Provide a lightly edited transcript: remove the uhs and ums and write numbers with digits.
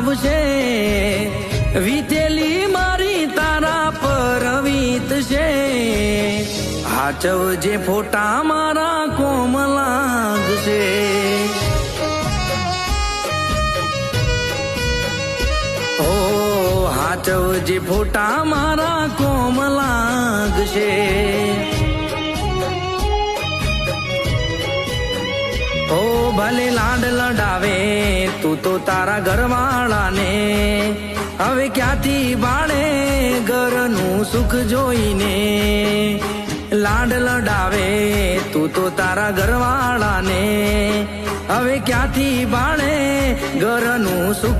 આવશે, વીતેલી મારી તારા પર વીતશે. હાચવજે ફોટા મારા કોમ લાગશે. ઓ હાચવજે ફોટા મારા કોમ લાગશે. ઓ ભલે લાડ લડાવે તું તો તારા ઘરવાળાને, હવે ક્યાંથી બાળે ઘરનું સુખ જોઈને. લાડ લડાવે તું તો તારા ઘરવાળાને, હવે ક્યાંથી બાળે ઘરનું સુખ